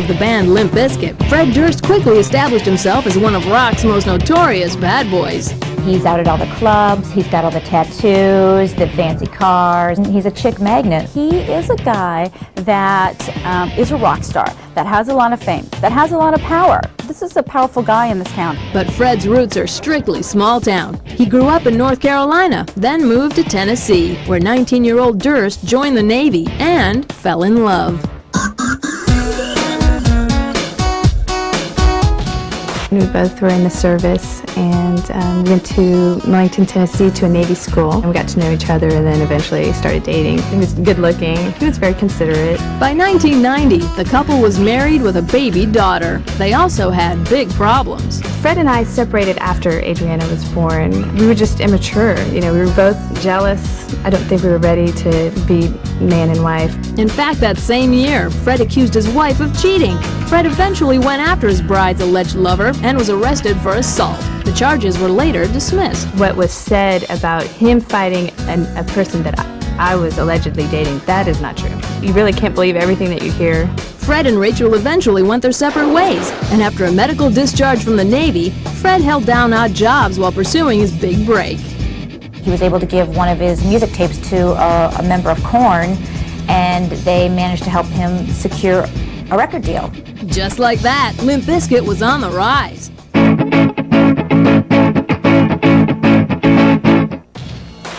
the band Limp Bizkit, Fred Durst quickly established himself as one of rock's most notorious bad boys. He's out at all the clubs, he's got all the tattoos, the fancy cars, and he's a chick magnet. He is a guy that is a rock star, that has a lot of fame, that has a lot of power. This is a powerful guy in this town. But Fred's roots are strictly small town. He grew up in North Carolina, then moved to Tennessee, where 19-year-old Durst joined the Navy and fell in love. We both were in the service and went to Millington, Tennessee to a Navy school. And we got to know each other and then eventually started dating. He was good looking. He was very considerate. By 1990, the couple was married with a baby daughter. They also had big problems. Fred and I separated after Adriana was born. We were just immature. You know, we were both jealous. I don't think we were ready to be man and wife. In fact, that same year, Fred accused his wife of cheating. Fred eventually went after his bride's alleged lover and was arrested for assault. The charges were later dismissed. What was said about him fighting a person that I was allegedly dating, that is not true. You really can't believe everything that you hear. Fred and Rachel eventually went their separate ways, and after a medical discharge from the Navy, Fred held down odd jobs while pursuing his big break. He was able to give one of his music tapes to a member of Korn, and they managed to help him secure a record deal. Just like that, Limp Bizkit was on the rise.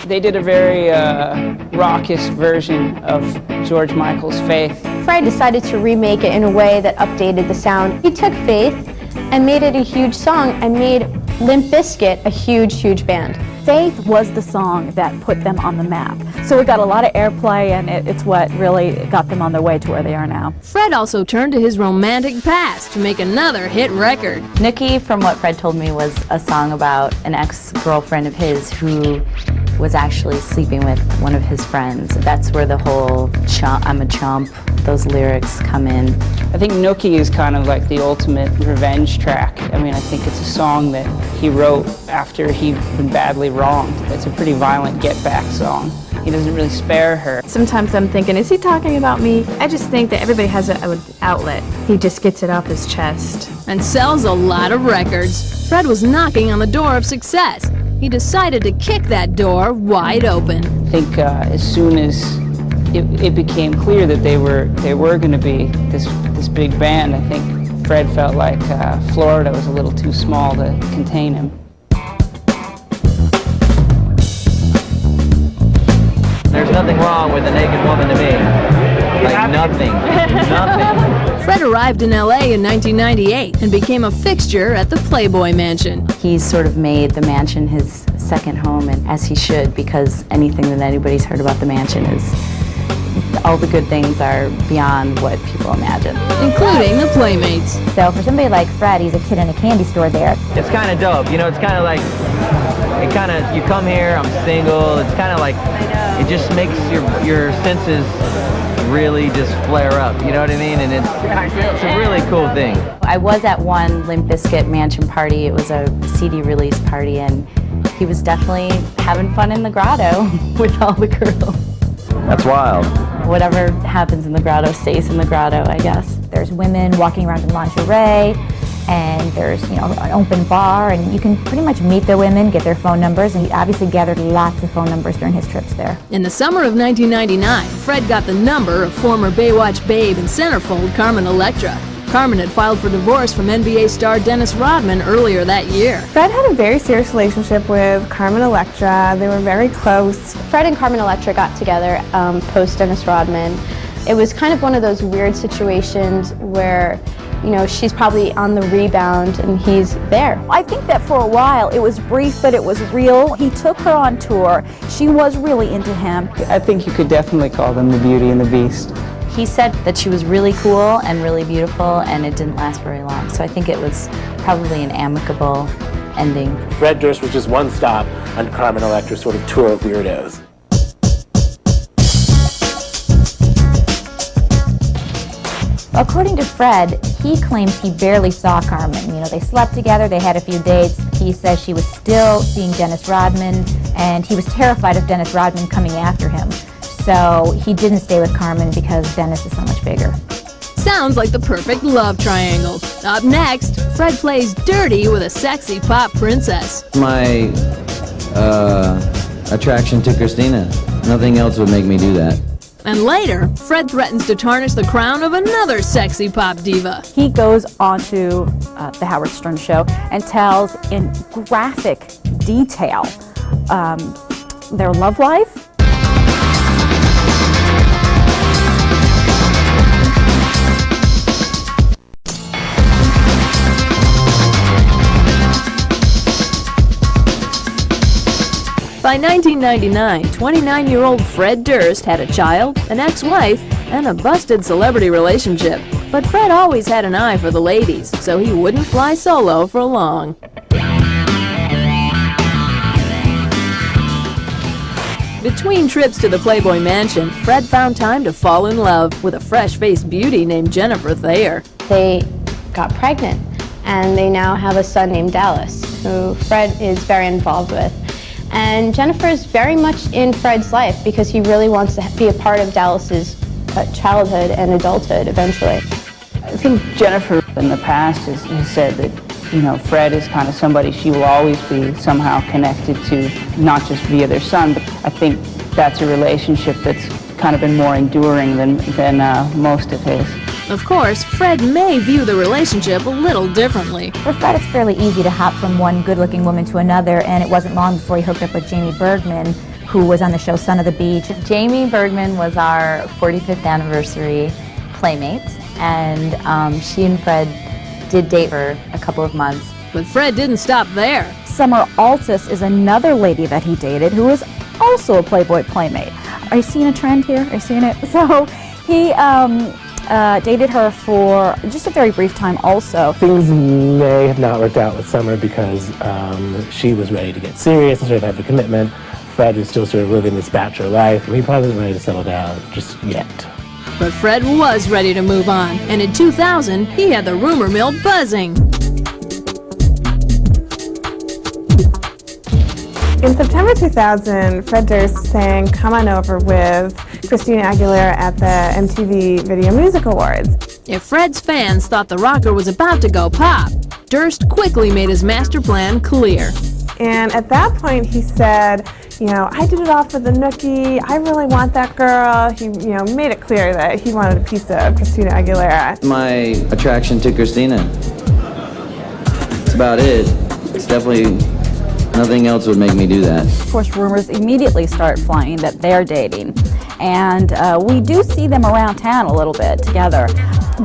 They did a very raucous version of George Michael's Faith. Fred decided to remake it in a way that updated the sound. He took Faith and made it a huge song and made Limp Bizkit a huge, huge band. Faith was the song that put them on the map. So it got a lot of airplay, and it's what really got them on their way to where they are now. Fred also turned to his romantic past to make another hit record. Nookie, from what Fred told me, was a song about an ex-girlfriend of his who was actually sleeping with one of his friends. That's where the whole I'm a chump, those lyrics come in. I think Nookie is kind of like the ultimate revenge track. I mean, I think it's a song that he wrote after he'd been badly wronged. It's a pretty violent get-back song. He doesn't really spare her. Sometimes I'm thinking, is he talking about me? I just think that everybody has an outlet. He just gets it off his chest. And sells a lot of records. Fred was knocking on the door of success. He decided to kick that door wide open. I think as soon as it became clear that they were going to be this big band, I think Fred felt like Florida was a little too small to contain him. There's nothing wrong with a naked woman to me. Like nothing. Nothing. Fred arrived in LA in 1998 and became a fixture at the Playboy Mansion. He's sort of made the mansion his second home, and as he should, because anything that anybody's heard about the mansion is all the good things are beyond what people imagine. Including the Playmates. So for somebody like Fred, he's a kid in a candy store there. It's kind of dope, you know, it's kind of like, you come here, I'm single, it's kind of like, it just makes your senses really just flare up, you know what I mean? And it's a really cool thing. I was at one Limp Bizkit mansion party. It was a CD release party, and he was definitely having fun in the grotto with all the girls. That's wild. Whatever happens in the grotto stays in the grotto, I guess. There's women walking around in lingerie, and there's, you know, an open bar, and you can pretty much meet the women, get their phone numbers, and he obviously gathered lots of phone numbers during his trips there. In the summer of 1999, Fred got the number of former Baywatch babe and centerfold Carmen Electra. Carmen had filed for divorce from NBA star Dennis Rodman earlier that year. Fred had a very serious relationship with Carmen Electra. They were very close. Fred and Carmen Electra got together post Dennis Rodman. It was kind of one of those weird situations where, you know, she's probably on the rebound and he's there. I think that for a while it was brief, but it was real. He took her on tour. She was really into him. I think you could definitely call them the Beauty and the Beast. He said that she was really cool and really beautiful, and it didn't last very long. So I think it was probably an amicable ending. Fred Durst was just one stop on Carmen Electra's sort of tour of weirdos. According to Fred, he claims he barely saw Carmen. You know, they slept together, they had a few dates. He says she was still seeing Dennis Rodman, and he was terrified of Dennis Rodman coming after him. So he didn't stay with Carmen because Dennis is so much bigger. Sounds like the perfect love triangle. Up next, Fred plays dirty with a sexy pop princess. My attraction to Christina. Nothing else would make me do that. And later, Fred threatens to tarnish the crown of another sexy pop diva. He goes onto the Howard Stern show and tells in graphic detail their love life. By 1999, 29-year-old Fred Durst had a child, an ex-wife, and a busted celebrity relationship. But Fred always had an eye for the ladies, so he wouldn't fly solo for long. Between trips to the Playboy Mansion, Fred found time to fall in love with a fresh-faced beauty named Jennifer Thayer. They got pregnant, and they now have a son named Dallas, who Fred is very involved with. And Jennifer is very much in Fred's life because he really wants to be a part of Dallas's childhood and adulthood eventually. I think Jennifer in the past has said that, you know, Fred is kind of somebody she will always be somehow connected to, not just via their son, but I think that's a relationship that's kind of been more enduring than most of his. Of course, Fred may view the relationship a little differently. For Fred, it's fairly easy to hop from one good-looking woman to another, and it wasn't long before he hooked up with Jamie Bergman, who was on the show Son of the Beach. Jamie Bergman was our 45th anniversary playmate, and she and Fred did date for a couple of months. But Fred didn't stop there. Summer Altus is another lady that he dated who was also a Playboy playmate. Are you seeing a trend here? Are you seeing it? So he dated her for just a very brief time also. Things may have not worked out with Summer because she was ready to get serious and sort of have a commitment. Fred is still sort of living this bachelor life, and he probably isn't ready to settle down just yet. But Fred was ready to move on, and in 2000, he had the rumor mill buzzing. In September 2000, Fred Durst sang Come On Over with Christina Aguilera at the MTV Video Music Awards. If Fred's fans thought the rocker was about to go pop, Durst quickly made his master plan clear. And at that point he said, you know, I did it all for the nookie, I really want that girl. He, you know, made it clear that he wanted a piece of Christina Aguilera. My attraction to Christina. That's about it. It's definitely, nothing else would make me do that. Of course, rumors immediately start flying that they're dating. And we do see them around town a little bit together.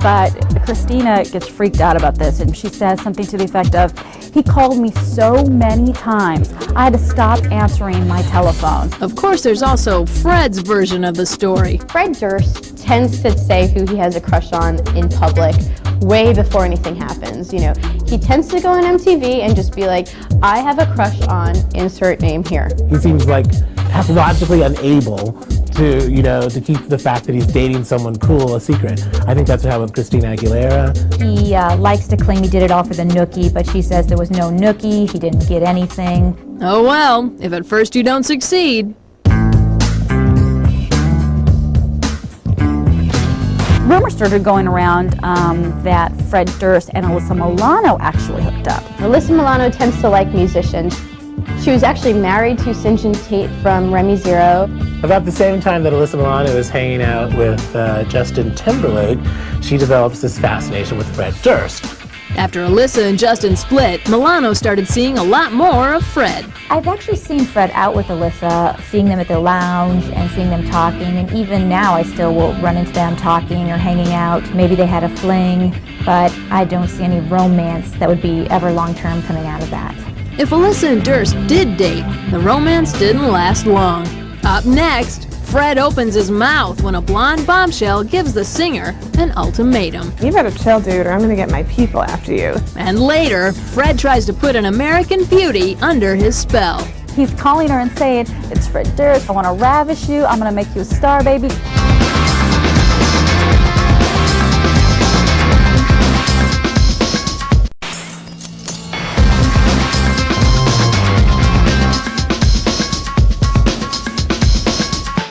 But Christina gets freaked out about this, and she says something to the effect of, he called me so many times, I had to stop answering my telephone. Of course, there's also Fred's version of the story. Fred Durst tends to say who he has a crush on in public way before anything happens. You know, he tends to go on MTV and just be like, I have a crush on insert name here. He seems like pathologically unable to, you know, to keep the fact that he's dating someone cool a secret. I think that's what happened with Christina Aguilera. He likes to claim he did it all for the nookie, but she says there was no nookie, he didn't get anything. Oh well, if at first you don't succeed. Rumors started going around that Fred Durst and Alyssa Milano actually hooked up. Alyssa Milano tends to like musicians. She was actually married to St. John Tate from Remy Zero. About the same time that Alyssa Milano is hanging out with Justin Timberlake, she develops this fascination with Fred Durst. After Alyssa and Justin split, Milano started seeing a lot more of Fred. I've actually seen Fred out with Alyssa, seeing them at the lounge and seeing them talking, and even now I still will run into them talking or hanging out. Maybe they had a fling, but I don't see any romance that would be ever long-term coming out of that. If Alyssa and Durst did date, the romance didn't last long. Up next, Fred opens his mouth when a blonde bombshell gives the singer an ultimatum. You better chill, dude, or I'm gonna get my people after you. And later, Fred tries to put an American beauty under his spell. He's calling her and saying, it's Fred Durst, I want to ravish you, I'm going to make you a star, baby.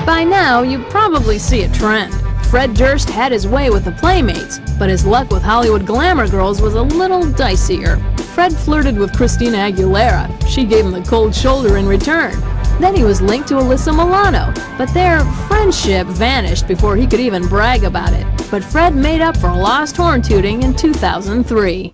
By now, you probably see a trend. Fred Durst had his way with the Playmates, but his luck with Hollywood glamour girls was a little dicier. Fred flirted with Christina Aguilera. She gave him the cold shoulder in return. Then he was linked to Alyssa Milano, but their friendship vanished before he could even brag about it. But Fred made up for lost horn tooting in 2003.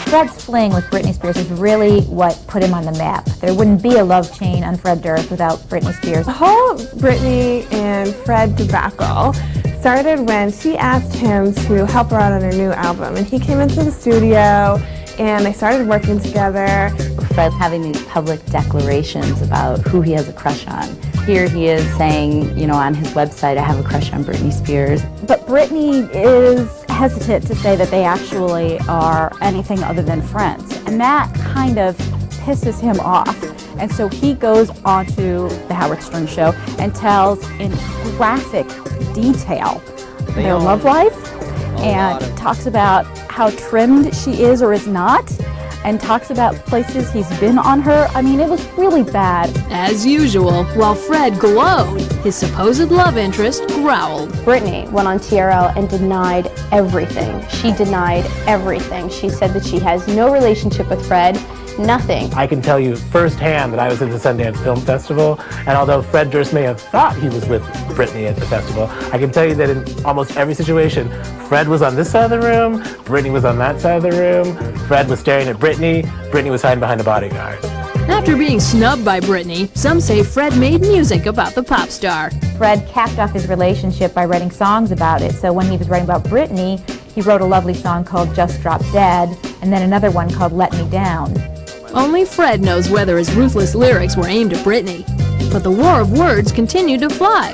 Fred's fling with Britney Spears is really what put him on the map. There wouldn't be a love chain on Fred Durst without Britney Spears. The whole Britney and Fred debacle started when she asked him to help her out on her new album, and he came into the studio and they started working together. Fred having these public declarations about who he has a crush on. Here he is saying, you know, on his website, I have a crush on Britney Spears. But Britney is hesitant to say that they actually are anything other than friends. And that kind of pisses him off. And so he goes onto the Howard Stern show and tells in graphic detail their love life and talks about how trimmed she is or is not, and talks about places he's been on her. I mean, it was really bad. As usual, while Fred glowed, his supposed love interest growled. Britney went on TRL and denied everything. She denied everything. She said that she has no relationship with Fred, nothing. I can tell you firsthand that I was at the Sundance Film Festival, and although Fred Durst may have thought he was with Britney at the festival, I can tell you that in almost every situation, Fred was on this side of the room, Britney was on that side of the room, Fred was staring at Britney, Britney was hiding behind a bodyguard. After being snubbed by Britney, some say Fred made music about the pop star. Fred capped off his relationship by writing songs about it. So when he was writing about Britney, he wrote a lovely song called Just Drop Dead, and then another one called Let Me Down. Only Fred knows whether his ruthless lyrics were aimed at Britney. But the war of words continued to fly.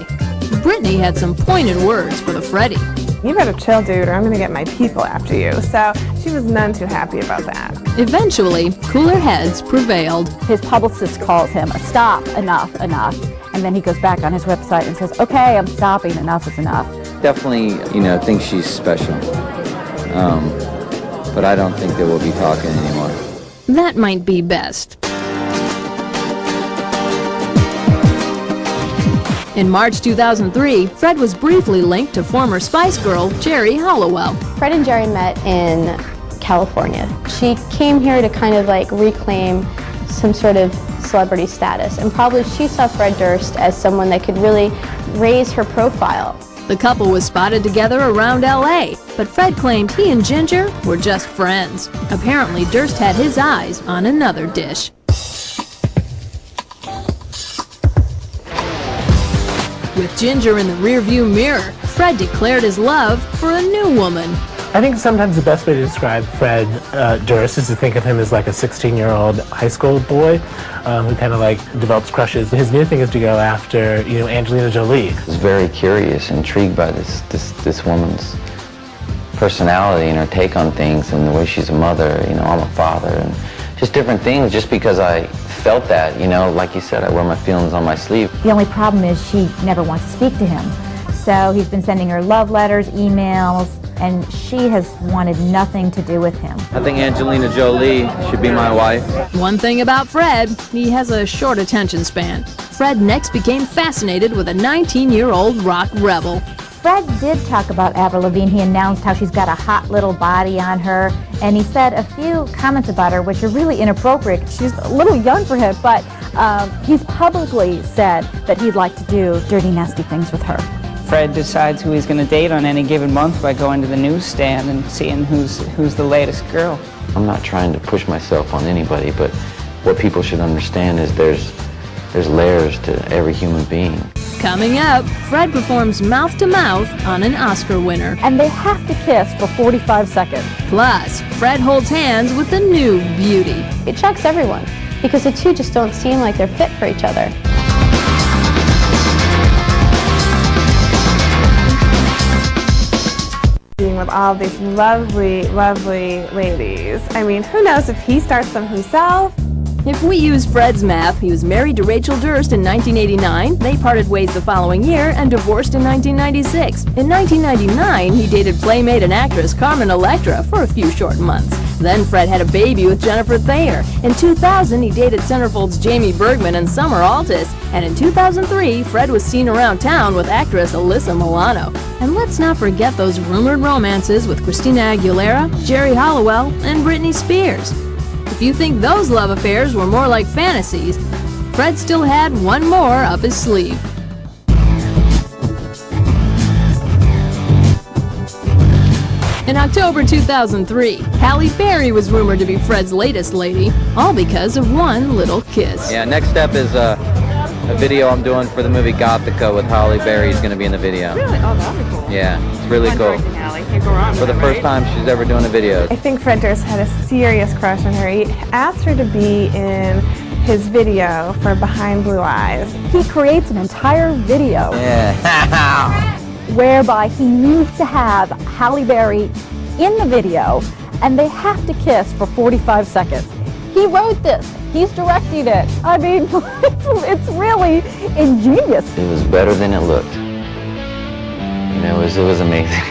Britney had some pointed words for the Freddie. You better chill, dude, or I'm gonna get my people after you. So she was none too happy about that. Eventually, cooler heads prevailed. His publicist calls him, stop, enough, enough. And then he goes back on his website and says, okay, I'm stopping, enough is enough. Definitely, you know, think she's special. But I don't think that we'll be talking anymore. That might be best. In March 2003, Fred was briefly linked to former Spice Girl Jerry Halliwell. Fred and Jerry met in California. She came here to kind of like reclaim some sort of celebrity status, and probably she saw Fred Durst as someone that could really raise her profile. The couple was spotted together around LA, but Fred claimed he and Ginger were just friends. Apparently, Durst had his eyes on another dish. With Ginger in the rearview mirror, Fred declared his love for a new woman. I think sometimes the best way to describe Fred Durst is to think of him as like a 16-year-old high school boy who kind of like develops crushes. His new thing is to go after, you know, Angelina Jolie. I was very curious, intrigued by this woman's personality and her take on things and the way she's a mother, you know, I'm a father, and just different things, just because I felt that, you know, like you said, I wear my feelings on my sleeve. The only problem is she never wants to speak to him. So he's been sending her love letters, emails, and she has wanted nothing to do with him. I think Angelina Jolie should be my wife. One thing about Fred, he has a short attention span. Fred next became fascinated with a 19-year-old rock rebel. Fred did talk about Avril Lavigne. He announced how she's got a hot little body on her, and he said a few comments about her which are really inappropriate. She's a little young for him, but he's publicly said that he'd like to do dirty, nasty things with her. Fred decides who he's going to date on any given month by going to the newsstand and seeing who's the latest girl. I'm not trying to push myself on anybody, but what people should understand is there's layers to every human being. Coming up, Fred performs mouth-to-mouth on an Oscar winner. And they have to kiss for 45 seconds. Plus, Fred holds hands with the new beauty. It shocks everyone because the two just don't seem like they're fit for each other. Being with all these lovely, lovely ladies. I mean, who knows if he starts them himself? If we use Fred's math, he was married to Rachel Durst in 1989, they parted ways the following year, and divorced in 1996. In 1999, he dated playmate and actress Carmen Electra for a few short months. Then Fred had a baby with Jennifer Thayer. In 2000, he dated Centerfold's Jamie Bergman and Summer Altus. And in 2003, Fred was seen around town with actress Alyssa Milano. And let's not forget those rumored romances with Christina Aguilera, Jerry Halliwell, and Britney Spears. If you think those love affairs were more like fantasies, Fred still had one more up his sleeve. In October 2003, Halle Berry was rumored to be Fred's latest lady, all because of one little kiss. Yeah, next step is a video I'm doing for the movie Gothica with Halle Berry. Is going to be in the video. Really? Oh, that would be cool. Yeah, it's really cool. Can't go wrong For the first time she's ever doing a video. I think Fred Durst had a serious crush on her. He asked her to be in his video for Behind Blue Eyes. He creates an entire video Yeah. whereby he needs to have Halle Berry in the video, and they have to kiss for 45 seconds. He wrote this. He's directing it. I mean, it's really ingenious. It was better than it looked. You know, it was amazing.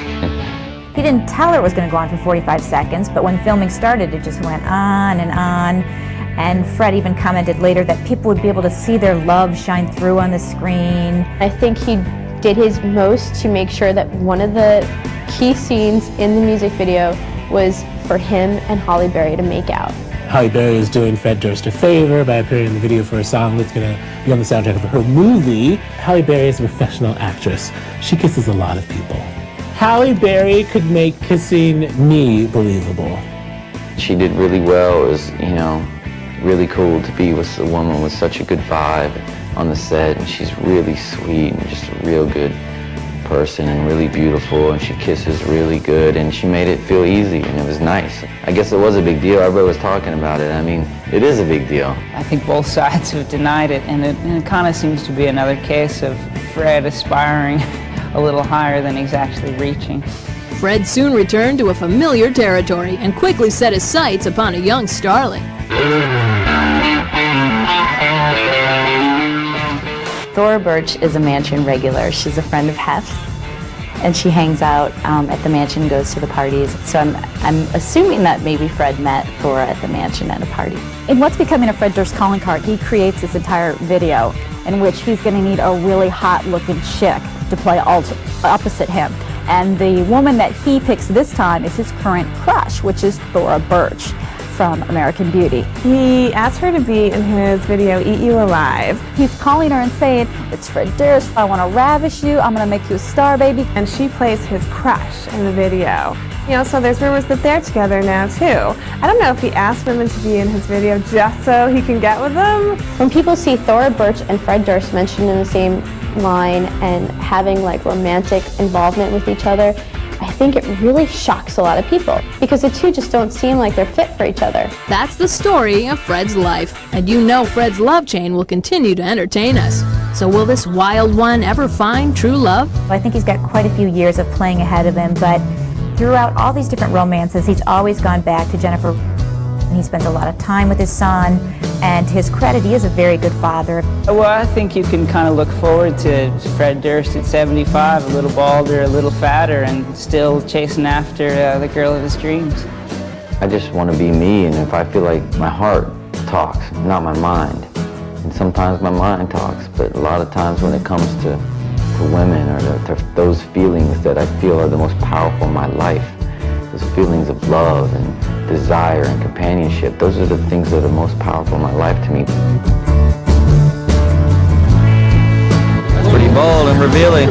He didn't tell her it was going to go on for 45 seconds, but when filming started, it just went on and on. And Fred even commented later that people would be able to see their love shine through on the screen. I think he did his most to make sure that one of the key scenes in the music video was for him and Halle Berry to make out. Halle Berry is doing Fred Durst a favor by appearing in the video for a song that's going to be on the soundtrack of her movie. Halle Berry is a professional actress. She kisses a lot of people. Halle Berry could make kissing me believable. She did really well. It was, you know, really cool to be with a woman with such a good vibe on the set, and she's really sweet and just a real good person and really beautiful, and she kisses really good, and she made it feel easy, and it was nice. I guess it was a big deal. Everybody was talking about it. I mean, it is a big deal. I think both sides have denied it, and it kind of seems to be another case of Fred aspiring a little higher than he's actually reaching. Fred soon returned to a familiar territory and quickly set his sights upon a young starlet. Thora Birch is a mansion regular. She's a friend of Hef's, and she hangs out at the mansion, goes to the parties. So I'm assuming that maybe Fred met Thora at the mansion at a party. In what's becoming a Fred Durst calling card, he creates this entire video in which he's going to need a really hot-looking chick to play opposite him. And the woman that he picks this time is his current crush, which is Thora Birch from American Beauty. He asked her to be in his video, Eat You Alive. He's calling her and saying, "It's Fred Durst, I want to ravish you, I'm going to make you a star, baby." And she plays his crush in the video. You know, so there's rumors that they're together now too. I don't know if he asked women to be in his video just so he can get with them. When people see Thora Birch and Fred Durst mentioned in the same line and having like romantic involvement with each other, I think it really shocks a lot of people because the two just don't seem like they're fit for each other. That's the story of Fred's life, and you know Fred's love chain will continue to entertain us. So will this wild one ever find true love? I think he's got quite a few years of playing ahead of him, but throughout all these different romances, he's always gone back to Jennifer. And he spends a lot of time with his son, and to his credit, he is a very good father. Well, I think you can kind of look forward to Fred Durst at 75, a little balder, a little fatter, and still chasing after the girl of his dreams. I just want to be me, and if I feel like my heart talks, not my mind. And sometimes my mind talks, but a lot of times when it comes to women or to those feelings that I feel are the most powerful in my life, those feelings of love and desire and companionship, those are the things that are most powerful in my life to me. That's pretty bold and revealing.